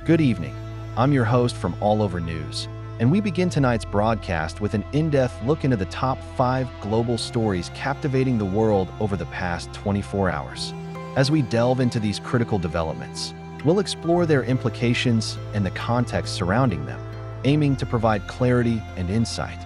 Good evening. I'm your host from All Over News, and we begin tonight's broadcast with an in-depth look into the top 5 global stories captivating the world over the past 24 hours. As we delve into these critical developments, we'll explore their implications and the context surrounding them, aiming to provide clarity and insight.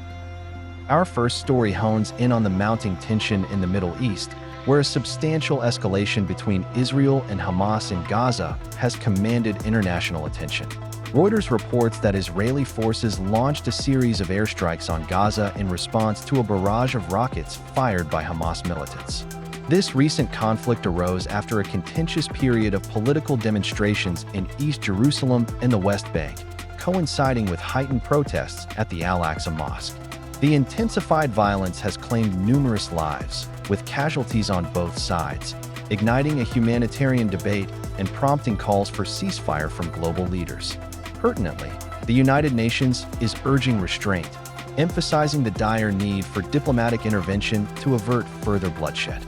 Our first story hones in on the mounting tension in the Middle East, where a substantial escalation between Israel and Hamas in Gaza has commanded international attention. Reuters reports that Israeli forces launched a series of airstrikes on Gaza in response to a barrage of rockets fired by Hamas militants. This recent conflict arose after a contentious period of political demonstrations in East Jerusalem and the West Bank, coinciding with heightened protests at the Al-Aqsa Mosque. The intensified violence has claimed numerous lives, with casualties on both sides, igniting a humanitarian debate and prompting calls for ceasefire from global leaders. Pertinently, the United Nations is urging restraint, emphasizing the dire need for diplomatic intervention to avert further bloodshed.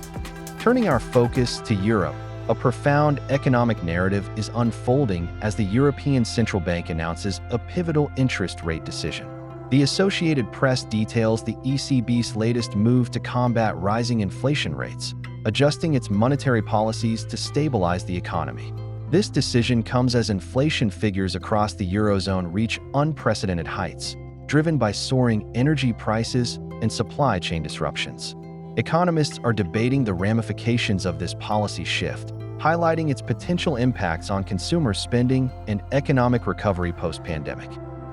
Turning our focus to Europe, a profound economic narrative is unfolding as the European Central Bank announces a pivotal interest rate decision. The Associated Press details the ECB's latest move to combat rising inflation rates, adjusting its monetary policies to stabilize the economy. This decision comes as inflation figures across the Eurozone reach unprecedented heights, driven by soaring energy prices and supply chain disruptions. Economists are debating the ramifications of this policy shift, highlighting its potential impacts on consumer spending and economic recovery post-pandemic.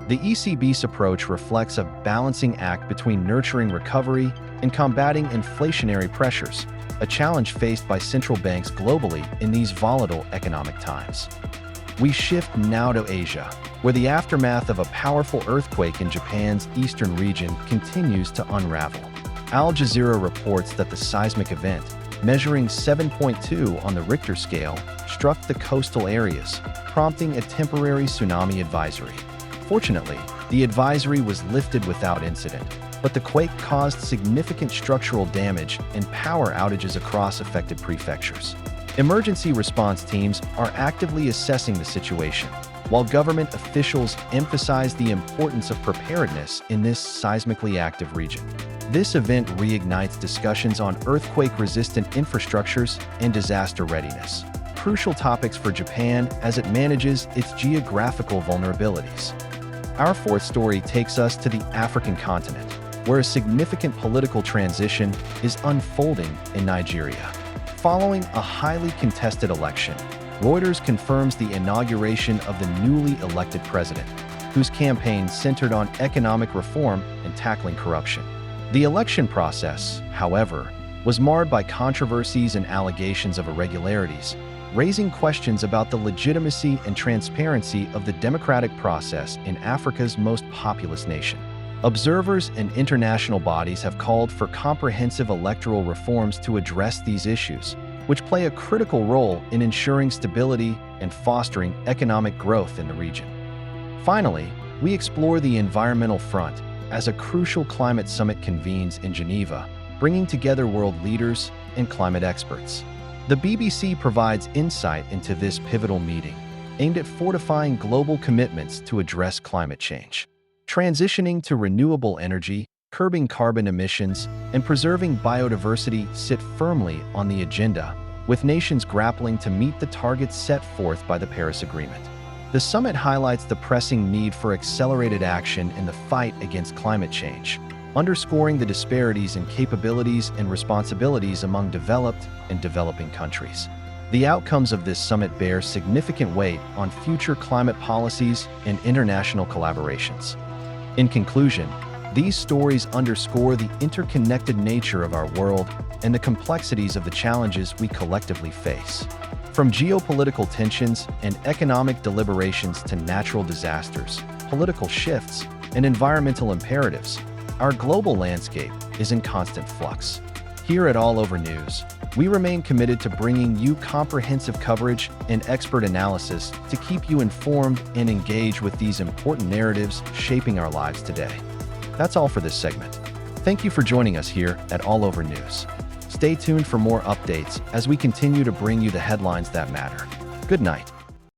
The ECB's approach reflects a balancing act between nurturing recovery and combating inflationary pressures, a challenge faced by central banks globally in these volatile economic times. We shift now to Asia, where the aftermath of a powerful earthquake in Japan's eastern region continues to unravel. Al Jazeera reports that the seismic event, measuring 7.2 on the Richter scale, struck the coastal areas, prompting a temporary tsunami advisory. Fortunately, the advisory was lifted without incident, but the quake caused significant structural damage and power outages across affected prefectures. Emergency response teams are actively assessing the situation, while government officials emphasize the importance of preparedness in this seismically active region. This event reignites discussions on earthquake-resistant infrastructures and disaster readiness, crucial topics for Japan as it manages its geographical vulnerabilities. Our fourth story takes us to the African continent, where a significant political transition is unfolding in Nigeria. Following a highly contested election, Reuters confirms the inauguration of the newly elected president, whose campaign centered on economic reform and tackling corruption. The election process, however, was marred by controversies and allegations of irregularities, raising questions about the legitimacy and transparency of the democratic process in Africa's most populous nation. Observers and international bodies have called for comprehensive electoral reforms to address these issues, which play a critical role in ensuring stability and fostering economic growth in the region. Finally, we explore the environmental front as a crucial climate summit convenes in Geneva, bringing together world leaders and climate experts. The BBC provides insight into this pivotal meeting, aimed at fortifying global commitments to address climate change. Transitioning to renewable energy, curbing carbon emissions, and preserving biodiversity sit firmly on the agenda, with nations grappling to meet the targets set forth by the Paris Agreement. The summit highlights the pressing need for accelerated action in the fight against climate change, underscoring the disparities in capabilities and responsibilities among developed and developing countries. The outcomes of this summit bear significant weight on future climate policies and international collaborations. In conclusion, these stories underscore the interconnected nature of our world and the complexities of the challenges we collectively face. From geopolitical tensions and economic deliberations to natural disasters, political shifts, and environmental imperatives, our global landscape is in constant flux. Here at All Over News, we remain committed to bringing you comprehensive coverage and expert analysis to keep you informed and engaged with these important narratives shaping our lives today. That's all for this segment. Thank you for joining us here at All Over News. Stay tuned for more updates as we continue to bring you the headlines that matter. Good night.